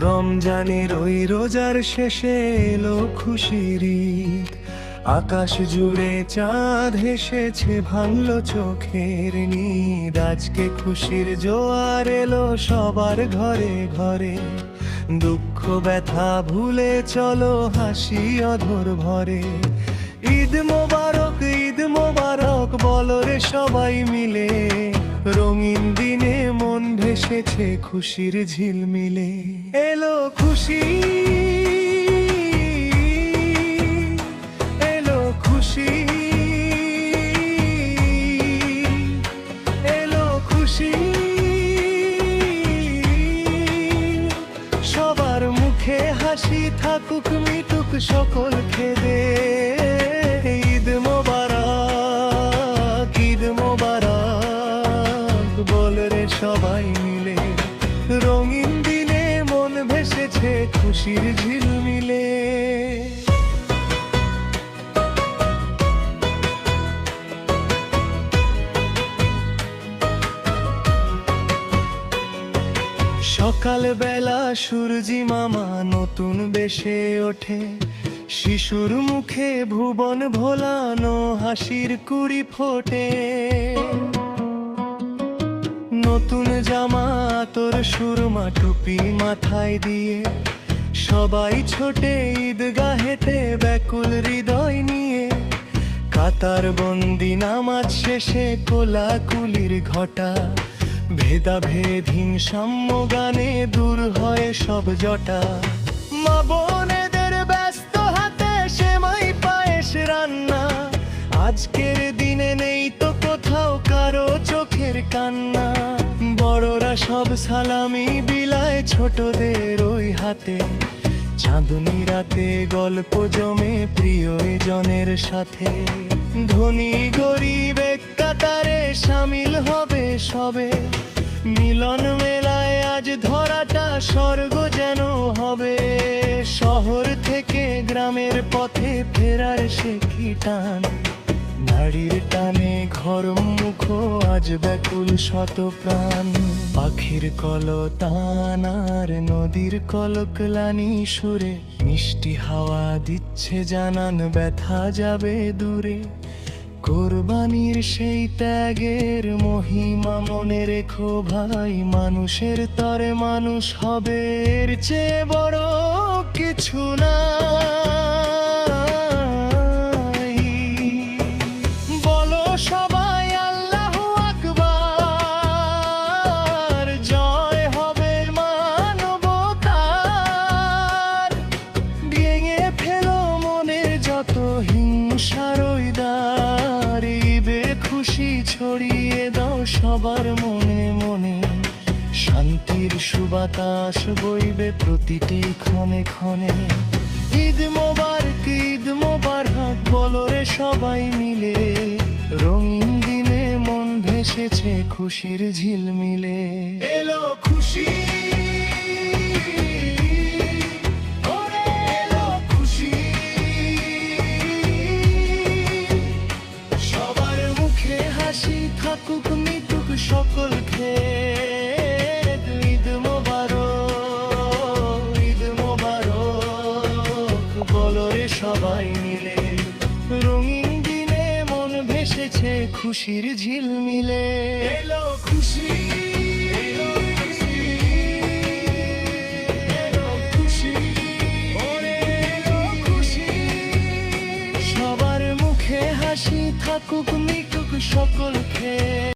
রমজানের ওই রোজার শেষে এলো খুশির ঈদ। আকাশ জুড়ে চাঁদ হেসেছে, ভাঙলো চোখের নিদ। আজকে খুশির জোয়ার এলো সবার ঘরে ঘরে। দুঃখ ব্যথা ভুলে চলো হাসি অধর ভরে। ঈদ মোবারক, ঈদ মোবারক বলো রে সবাই মিলে। রঙিন দিনে মন ভেসেছে খুশির ঝিলমিলে। এলো খুশি, এলো খুশি, এলো খুশি। সবার মুখে হাসি থাকুক, মিটুক সকল খেদে। ঈদ মোবারক, ঈদ মোবারক বল রে সবাই মিলে। রঙিন দিনে মন ভেসেছে খুশির ঝিলমিলে। সকাল বেলা সূর্যি মামা নতুন বেশে ওঠে। শিশুর মুখে ভুবন ভোলানো হাসির কুড়ি ফোটে। নতুন জামা তোর সুরমা টুপি মাথায় দিয়ে সবাই ছোটে ঈদগাহেতে ব্যাকুল হৃদয় নিয়ে। কাতার বন্দি নামাজ শেষে কোলাকুলির ঘটা। ভেদাভেদহীন সাম্য গানে দূর হয় সব জটা। মা বোনেদের ব্যস্ত হাতে সেমাই পায়েস রান্না। আজকের দিনে নেই তো কোথাও কারো চোখের কান্না। বড়রা সব সালামি বিলায় ছোটদের ওই হাতে। চাঁদনি রাতে গল্প জমে প্রিয়জনের সাথে। ধনী গরিব এক কাতারে সামিল হবে সবে। মিলন মেলায় আজ ধরাটা স্বর্গ যেন হবে। শহর থেকে গ্রামের পথে ফেরার সে কি টান। নারীর টানে ঘর মুখ আজ ব্যাকুল শত প্রাণ। পাখির কলতান আর নদীর কলকলানি সুরে মিষ্টি হাওয়া দিচ্ছে জানান ব্যথা যাবে দূরে। কোরবানির সেই ত্যাগের মহিমা মনে রেখো ভাই। মানুষের তরে মানুষ হবে এর চেয়ে বড় কিছু না। বলো সবাই আল্লাহু আকবার। জয় হবে মানবতার। ভেঙে ফেলো মনের যত হিংসার ওই দ্বার। ঈদে খুশি ছড়িয়ে দাও সবার মনে মনে। শান্তির সুবাতাস বইবে প্রতিটি ক্ষণে ক্ষণে। ঈদ মোবারক, ঈদ মোবারক বলো রে সবাই মিলে। রঙিন দিনে মন ভেসেছে খুশির ঝিলমিলে। এলো খুশি, ওরে এলো খুশি। সবার মুখে হাসি থাকুক, মিটুক সকল খেদ। ঈদ মোবারক, ঈদ মোবারক বলো রে সবাই মিলে। রঙিন দিনে মন ভেসেছে খুশির ঝিলমিলে। এলো খুশি।